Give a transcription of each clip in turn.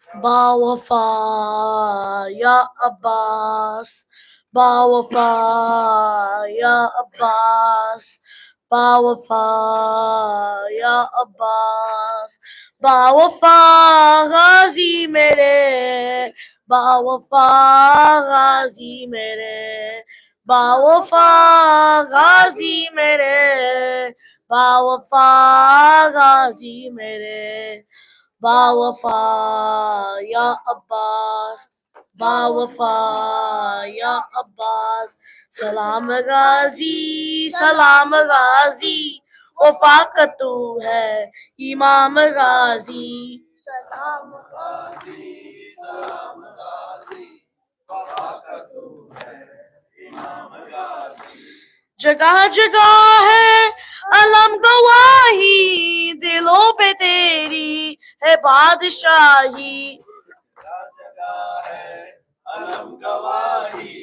باوفا یا عباس، باوفا یا عباس، باوفا یا عباس، باوفا غازی میرے، باوفا غازی میرے، باوفا غازی میرے، باوفا غازی میرے، باوفا یا عباس، باوفا یا عباس، سلام غازی، سلام غازی، وفا کا تو ہے امام غازی، سلام غازی، سلام غازی، وفا کا تو ہے امام غازی، جگہ جگہ ہے علم گواہی، دلوں پہ تیری ہے بادشاہی، جگہ جگہ ہے علم گواہی،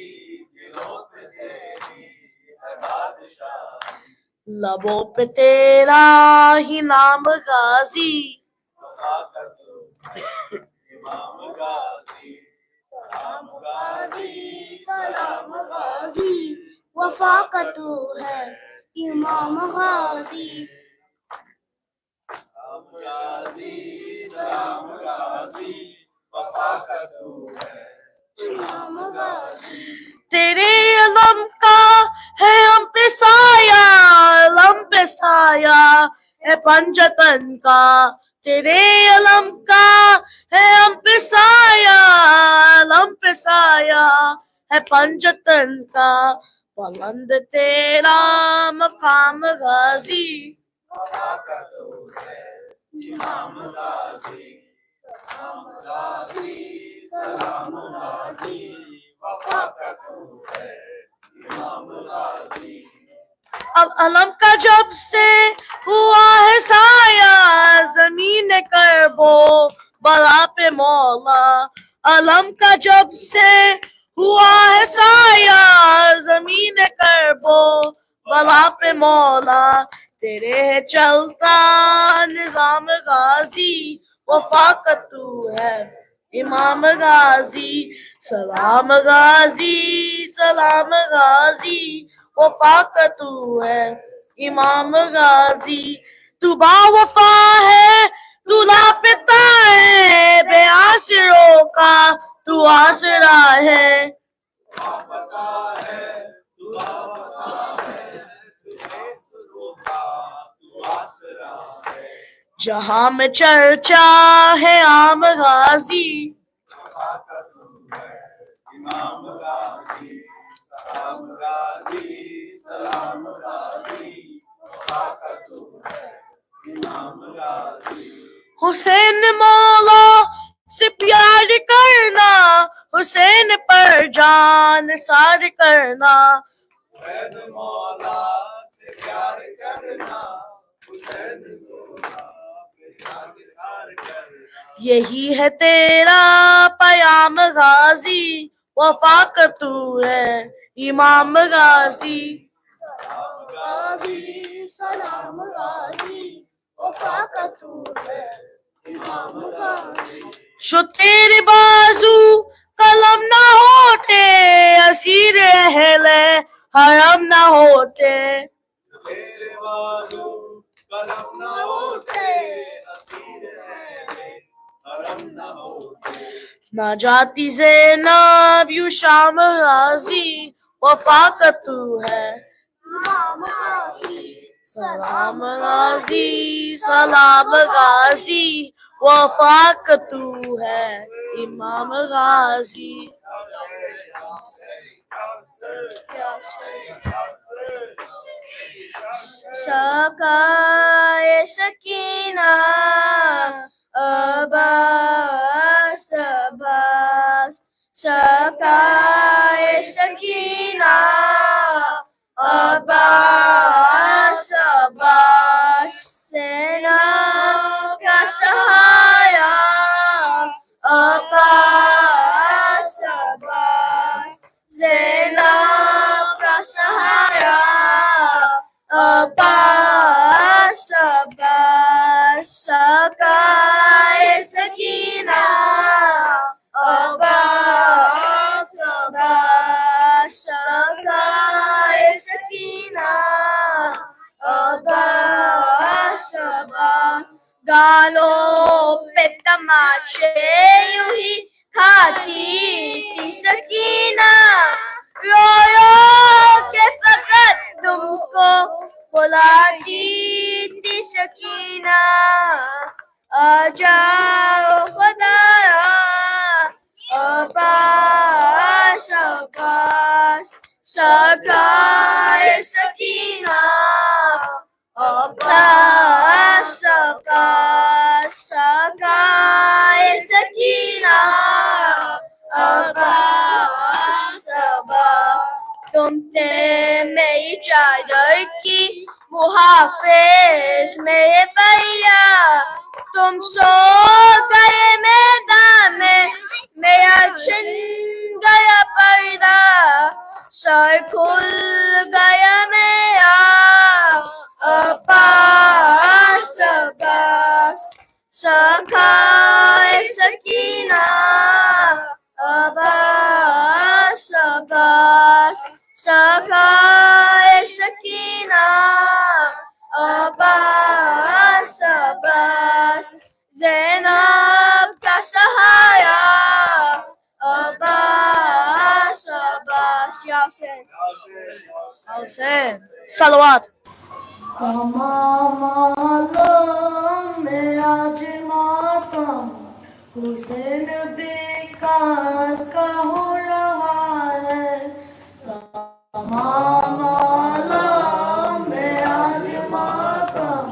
دلوں پہ تیری ہے بادشاہی، لبوں پہ تیرا ہی نام غازی، وفا کا تو ہے امام غازی، سلام غازی، سلام غازی، وفا کا تو ہے امام غازی، سلام غازی، سلام غازی، وفا کا تو ہے امام غازی، تیرے علم کا ہے ہم پہ سایہ، علم پہ سایہ ہے پنجتن کا، تیرے علم کا ہے ہم پہ سایہ، علم پہ سایہ ہے پنجتن کا، بلند تیرا مقام غازی، وفا کا تو ہے امام غازی، سلام غازی، سلام غازی، وفا کا تو ہے امام غازی، اب علم کا جب سے ہوا ہے سایہ، زمین کرب و بلا پہ مولا، علم کا جب سے ہوا ہے سایہ، زمین کرب و بلا پہ مولا، تیرے ہے چلتا نظام غازی، وفا کا تو ہے امام غازی، سلام غازی، سلام غازی، وفا کا تو ہے امام غازی، تو با وفا ہے، تو لاپتہ ہے، بے آسروں کا تو آسرا ہے، لاپتہ ہے، تو لاپتہ ہے، بے آسروں کا تو آسرا ہے، جہاں میں چرچا ہے عام غازی، وفا کا تو ہے امام غازی، سلام غازی، سلام غازی، وفا کا تو ہے امام غازی، حسین مولا سے پیار کرنا، حسین پر جان سار کرنا، حسین مولا سے پیار کرنا، حسین مولا پہ جان سار کرنا، یہی ہے تیرا پیام غازی، وفا کا تو ہے امام غازی، سلام غازی، سلام غازی، وفا کا تو ہے امام غازی، شو تیرے بازو قلم نہ ہوتے، اسیر اہل حرم نہ ہوتے، تیرے بازو قلم نہ ہوتے، اسیر اہل حرم نہ ہوتے، نہ جاتی زینب یوں شام غازی، وفا کا تو ہے امام غازی، سلام غازی، سلام غازی، وفا کا تو ہے امام غازی، شکائے سکینہ عباس عباس، شکائے سکینہ عباس عباس، زینب کا سایہ عباس عباس، زینب کا سایہ عباس عباس، شکائے سکینہ گالوں پہ تماچے یوں ہی کھاتی تھی سکینہ، رو رو کے فقط تم کو بلاتی تھی سکینہ، آ جاؤ خدایا عباس عباس سرکار سکینہ، عباس عباس سرکار سکینہ، عباس عباس تم تھے میری چادر کی محافظ میرے بھیا، تم سو گئے میدان میں میرا چھن گیا پردہ، سر کھل گیا میرا، عباس عباس سرکار سکینہ، عباس عباس سرکار سکینہ، عباس عباس زینب کا سہارا، عباس عباس یا حسین صلوات۔ تمام عالم میں آج ماتم حسین بے کاس کا ہو رہا ہے، تمام عالم میں آج ماتم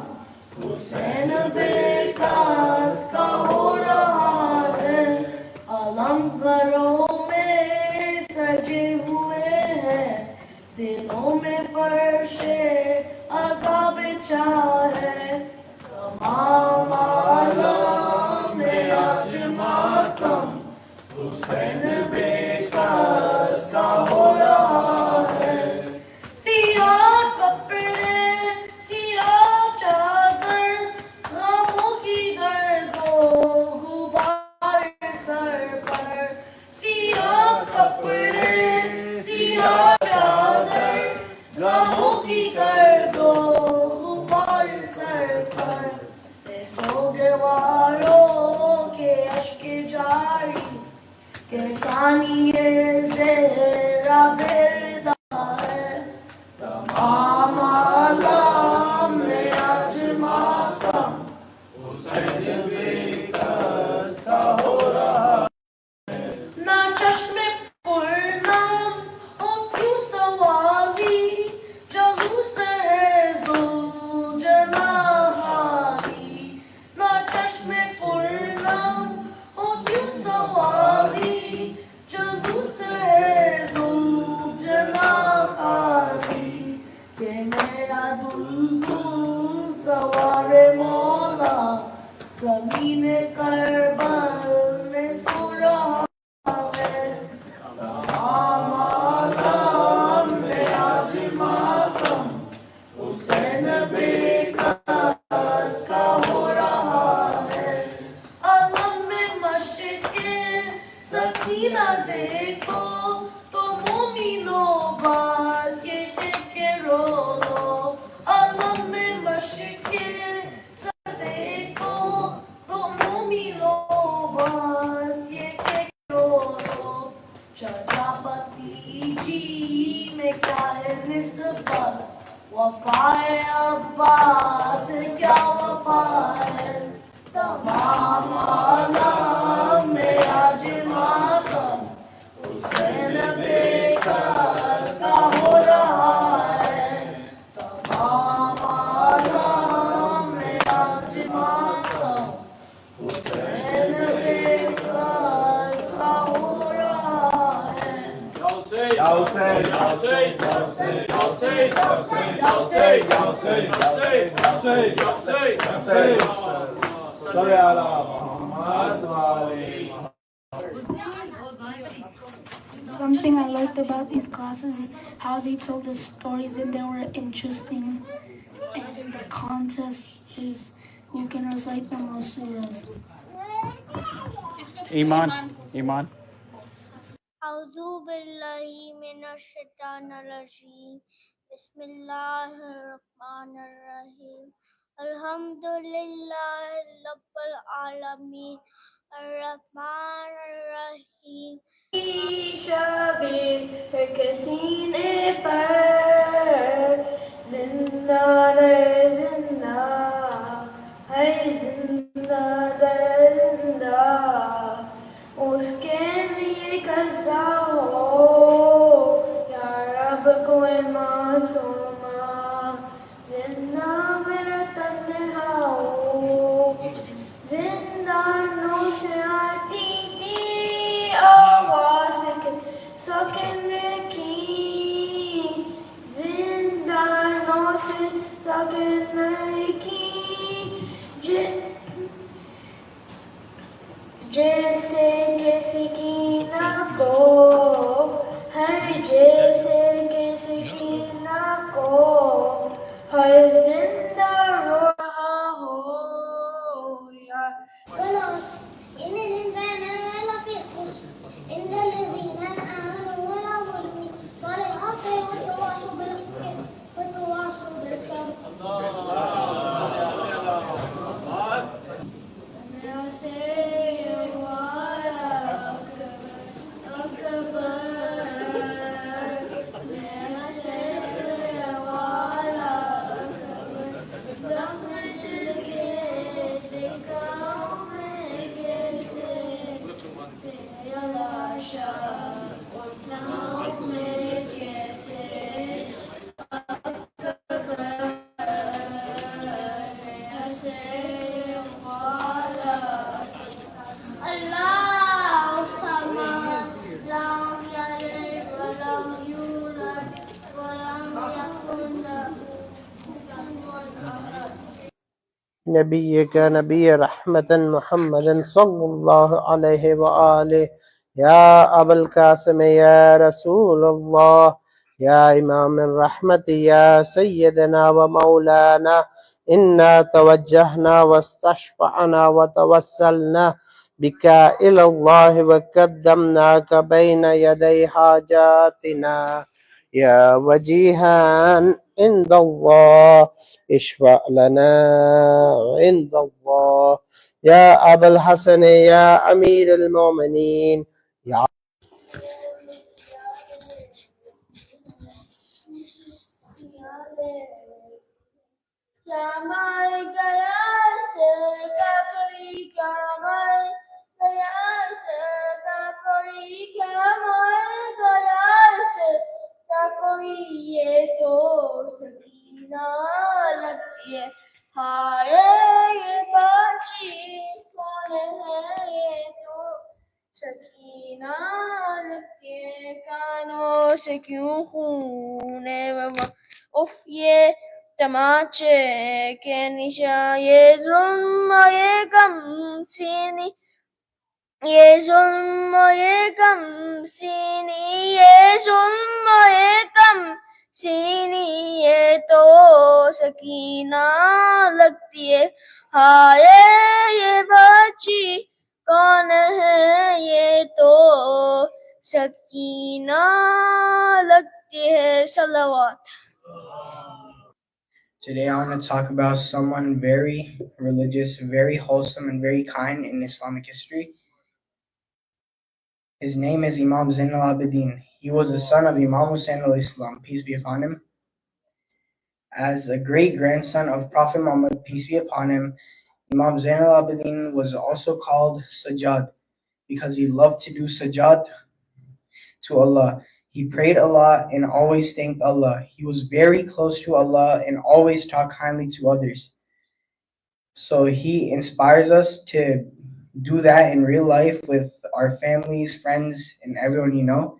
حسین بے کاس کا ہو رہا ہے، علم گھروں میں سجے ہوئے ہیں، دلوں میں فرش عذاب چاہے، تمام عالم میں آج ماتم حسین بے کاس کا ہو رہا ہے، سیاہ کپڑے سیاہ چادر غموں کی گرد و غبار سر پر، سیاہ کپڑے سیاہ چادر غموں کی گرد و غبار سر پر، اے سوگواروں کے اشک جاری کہ ثانیے زہرا بیدار ہے، تمام عالم میں آج ماتم حسین بے کس کا ہو رہا ہے، نہ چشم پرنم ہو کیوں سوالی، جلوس ہے ذوالجلال حالی، نہ چشم پرنم ہو کیوں سوالی، جلوس ہے ذوالجلال حالی، کہ میرا دلدل سوار مولا زمین کربل میں سو رہا ہے، تمام عالم میں آج ماتم حسین بے کس کا ہو رہا ہے، علم میں مشق سکینہ دیکھو تو مومنوں باز یہ کہہ کے رو لو، علم میں مشق دیکھو تو مومنوں باز یہ کہہ کے رو لو، چچا بھتیجی میں کیا ہے نسبت، وفائے عباس کیا وفا ہے، تمام عالم میں آج ماتم حسین بے کس کا ہو رہا ہے، تمام عالم میں آج ماتم حسین بے کس کا ہو رہا ہے، یا حسین یا حسین یا حسین یا حسین یا حسین یا حسین یا حسین یا حسین یا حسین یا حسین صلی علی محمد وعلی۔ Something I liked about these classes is how they told the stories and they were interesting. And the contest is who can recite the most surahs. ایمان اعوذ باللہ من الشیطان الرجیم، بسم اللہ الرحمن الرحیم، Alhamdulillah Rabbil Alameen Ar-Rahman Ar-Rahim شبی کے سینے پر زندہ در زندہ ہے زندہ در زندہ اس کے لیے قضا ہو یا رب کوئی معصومہ زندہ میرا تنہا ہو زندانوں سے آتی تھی آواز سکنے کی زندانوں سے سکنے کی جیسے کہ سکینہ کو ہے جیسے کہ سکینہ کو ہر زندہ رو رہا ہو یا خلاص إن الإنسان لفي خسر إلا الذين آمنوا وعملوا الصالحات وتواصوا بالصبر Allah Samad Lam Yalid Walam Yulad Walam Yakun Lahu Kufuwan Ahad نبيك نبي رحمة محمد صلى الله عليه وآله يا أبا القاسم يا رسول الله يا إمام الرحمة يا سيدنا ومولانا إنا توجهنا واستشفعنا وتوسلنا بك إلى الله وقدمناك بين يدي حاجاتنا يا وجيها عند الله اشفع لنا عند الله يا أبا الحسن يا أمير المؤمنين يا Kamai gaya se kakoi kamai gaya se kakoi kamai gaya se kakoi ye to sakina lagti hai haye ye bachi kaun hai ye to sakina lagti hai کانوں سے کیوں خون اف یہ تماچے کے نشاں یہ ظلم و یہ غم سینی یہ ظلم و یہ غم سینی یہ ظلم و یہ غم سینی یہ تو سکینہ لگتی ہے ہائے یہ بچی کون ہے یہ تو سکینہ لگتی ہے صلوات Today I want to talk about someone very religious, very wholesome, and very kind in Islamic history. His name is Imam Zain al-Abidin. He was the son of Imam Hussein al-Islam, peace be upon him. As a great-grandson of Prophet Muhammad, peace be upon him, Imam Zain al-Abidin was also called Sajjad because he loved to do sajjad to Allah. He prayed a lot and always thanked Allah. He was very close to Allah and always talked kindly to others. So he inspires us to do that in real life with our families, friends, and everyone you know.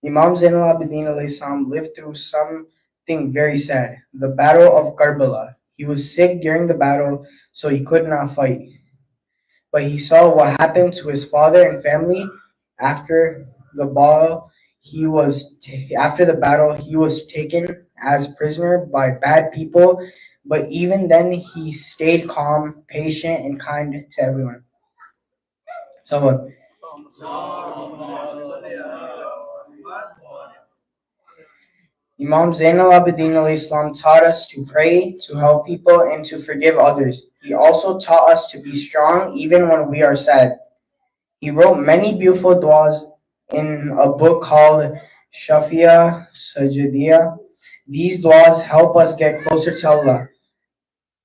Imam Zain al-Abidin alayhi salam lived through something very sad, the Battle of Karbala. He was sick during the battle, so he could not fight. But he saw what happened to his father and family after the battle. After the battle, he was taken as prisoner by bad people, but even then he stayed calm, patient, and kind to everyone. So Imam Zain al-Abidin al-Islam taught us to pray, to help people, and to forgive others. He also taught us to be strong even when we are sad. He wrote many beautiful du'as in a book called Shafia Sajidiyah. These du'as help us get closer to Allah.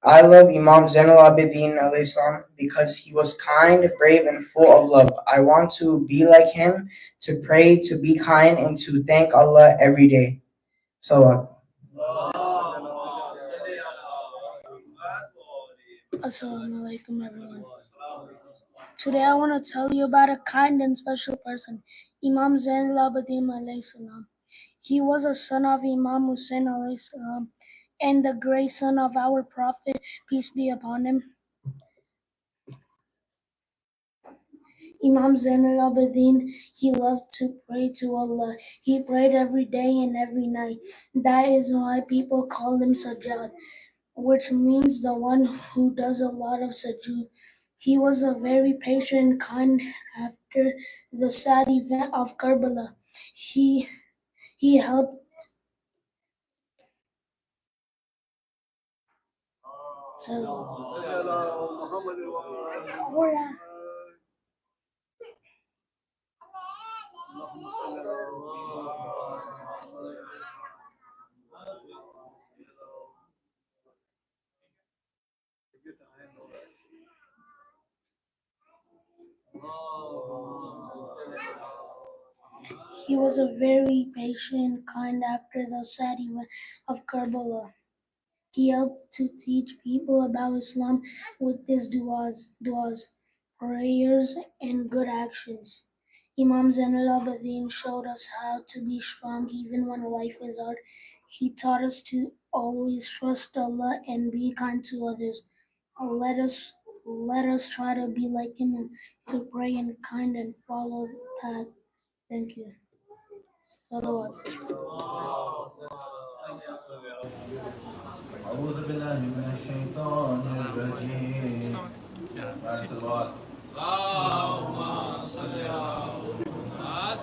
I love Imam Zain al-Abidin al-Islam because he was kind, brave, and full of love. I want to be like him, to pray, to be kind, and to thank Allah every day. Salawat. Assalamu alaikum, everyone. Today I want to tell you about a kind and special person, Imam Zain al-Abidin alayhi salam. He was a son of Imam Hussein alayhi salam and the great son of our Prophet, peace be upon him. Imam Zain al-Abidin, he loved to pray to Allah. He prayed every day and every night. That is why people call him Sajjad, which means the one who does a lot of sujood. He was a very patient, kind after the sad event of Karbala. He helped He was a very patient, kind after the sad event of Karbala. He helped to teach people about Islam with his du'as, prayers, and good actions. Imam Zain al-Abidin showed us how to be strong even when life is hard. He taught us to always trust Allah and be kind to others. Let us try to be like him and to pray and kind and follow the path. Thank you. Salawat. أعوذ بالله من الشيطان الرجيم. اللهم صل على محمد.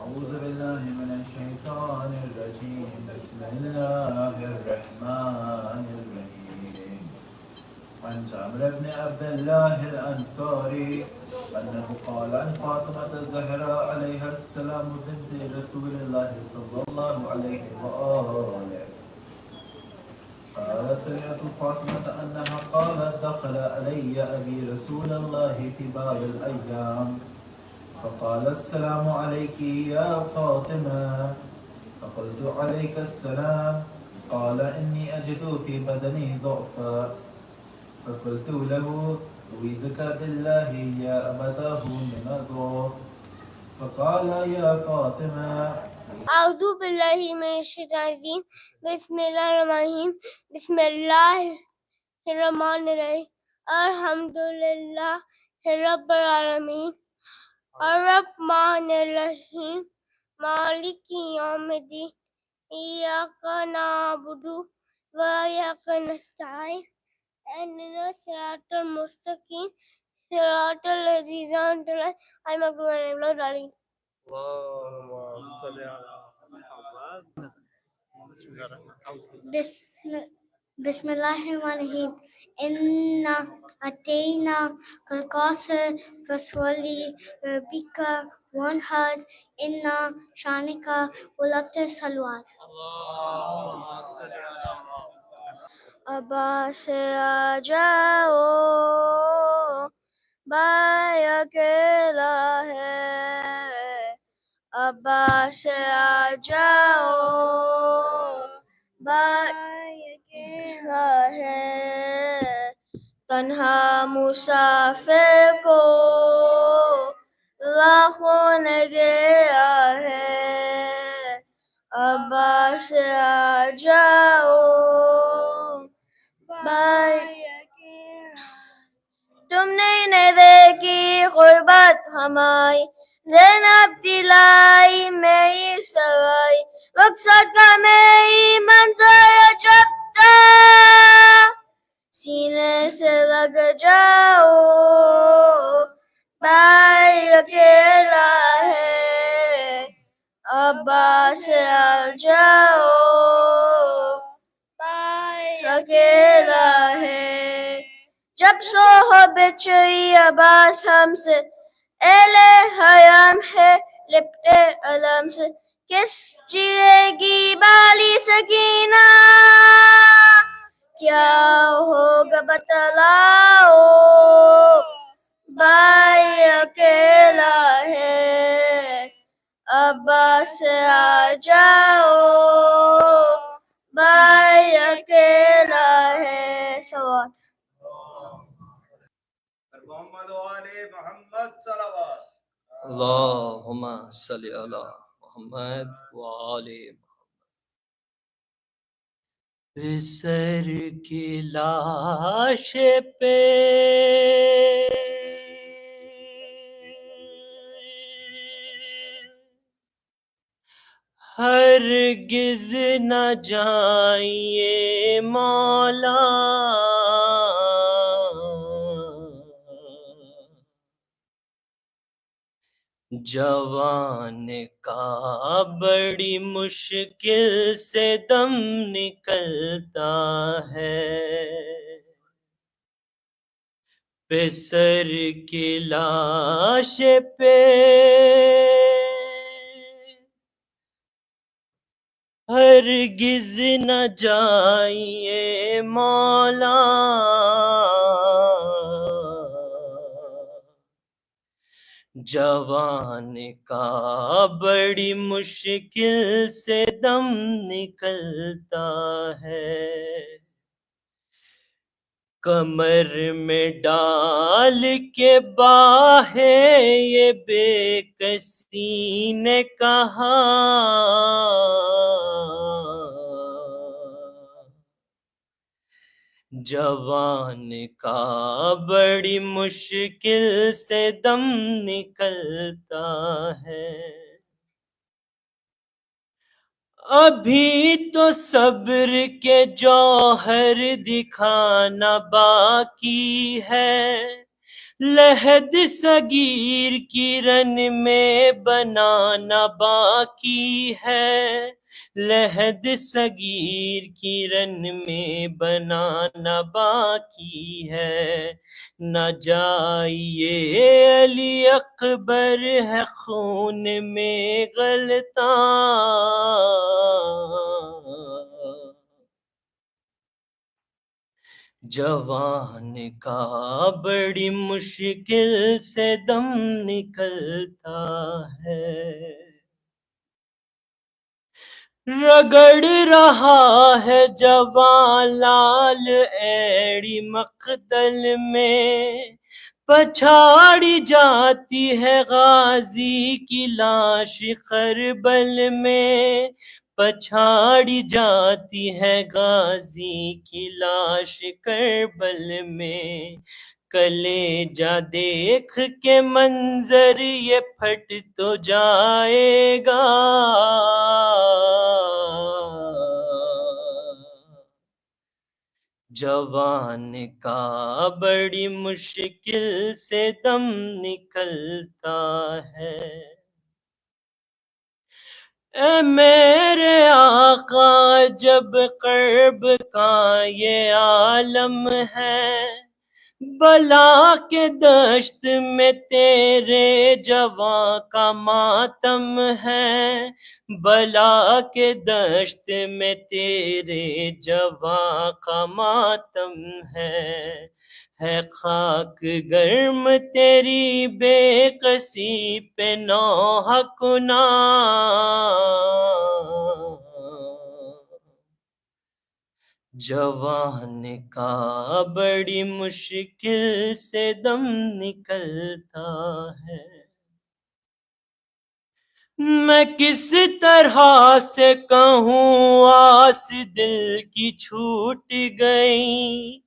أعوذ بالله من الشيطان الرجيم. بسم الله الرحمن الرحيم. عن جابر بن عبد الله الأنصاري أنه قال عن فاطمة الزهراء عليها السلام بنت رسول الله صلى الله عليه وآله قال سمعت فاطمة أنها قالت دخل علي أبي رسول الله في بعض الأيام فقال السلام عليك يا فاطمة فقلت عليك السلام قال إني أجد في بدني ضعفا فقلت له أعوذك بالله يا أبتاه من الضعف فقال يا فاطمة أعوذ بالله من الشيطان الرجيم بسم الله الرحمن الرحيم بسم الله الرحمن الرحيم الحمد لله رب العالمين الرحمن الرحيم مالك يوم الدين إياك نعبد وإياك نستعين اهدنا الصراط المستقيم صراط الذين أنعمت عليهم غير المغضوب عليهم ولا الضالين. اللهم صل على محمد. بسم الله الرحمن الرحيم إنا أتينا الكوثر فصل ربك وانحر إنا شانئك والأبتر صلوات. ابا سے آ جاؤ بھائی اکیلا ہے ابا سے آ جاؤ بھائی اکیلا ہے تنہا مسافر کو لاکھوں نے گیا ہے ابا سے آ جاؤ بھائی تم نے نہ دیکھی غربت ہماری زینب دلائی میری سوائی رخصت کا میری منظر جب تک سینے سے لگ جاؤ بھائی اکیلا ہے ابا عباس آ جاؤ بھائی اکیلا ہے جب سو ہو بچئی عباس ہم سے اہل حیام ہے لپٹے علم سے کس چیرے گی بالی سکینہ کیا ہوگا بتلاؤ بھائی اکیلا ہے عباس آ جاؤ بھائی اکیلا ہے صلوات محمد و آل محمد صلوات اللہم صلی علی محمد وآل پسر کی لاش پہ ہرگز نہ جائیے مولا جوان کا بڑی مشکل سے دم نکلتا ہے پسر کی لاش پہ ہرگز نہ جائیے مولا جوان کا بڑی مشکل سے دم نکلتا ہے کمر میں ڈال کے باہیں یہ بے کسی نے کہا جوان کا بڑی مشکل سے دم نکلتا ہے ابھی تو صبر کے جوہر دکھانا باقی ہے لحد صغیر کی رن میں بنانا باقی ہے لحد صغیر کی رن میں بنانا باقی ہے نہ جائیے علی اکبر ہے خون میں غلطاں جوان کا بڑی مشکل سے دم نکلتا ہے رگڑ رہا ہے جوان لال ایڑی مقتل میں پچھاڑی جاتی ہے غازی کی لاش کربل میں پچھاڑی جاتی ہے غازی کی لاش کربل میں کلیجہ دیکھ کے منظر یہ پھٹ تو جائے گا جوان کا بڑی مشکل سے دم نکلتا ہے اے میرے آقا جب قرب کا یہ عالم ہے بلا کے دشت میں تیرے جواں کا ماتم ہے بلا کے دشت میں تیرے جواں کا ماتم ہے خاک گرم تیری بے کسی پہ نوحہ کنا جوان کا بڑی مشکل سے دم نکلتا ہے میں کس طرح سے کہوں آس دل کی چھوٹ گئی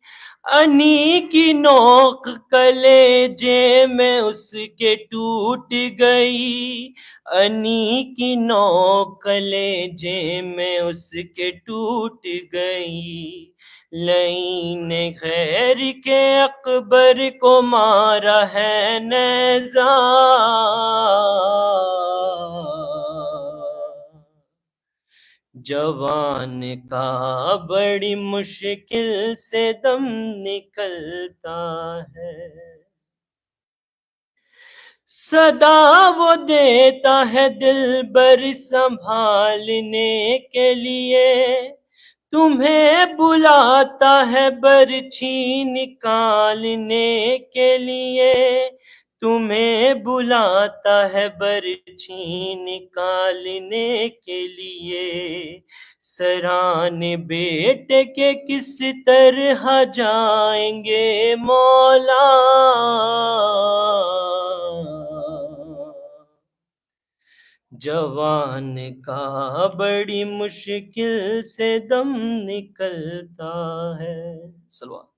انی کی نوک کلیجے میں اس کے ٹوٹ گئی انی کی نوک کلیجے میں اس کے ٹوٹ گئی لعین غیر کے اکبر کو مارا ہے نیزہ جوان کا بڑی مشکل سے دم نکلتا ہے، صدا وہ دیتا ہے دل بر سنبھالنے کے لیے، تمہیں بلاتا ہے برچھی نکالنے کے لیے، تمہیں بلاتا ہے برچھی نکالنے کے لیے، سران بیٹے کے کس طرح جائیں گے مولا، جوان کا بڑی مشکل سے دم نکلتا ہے۔ صلوات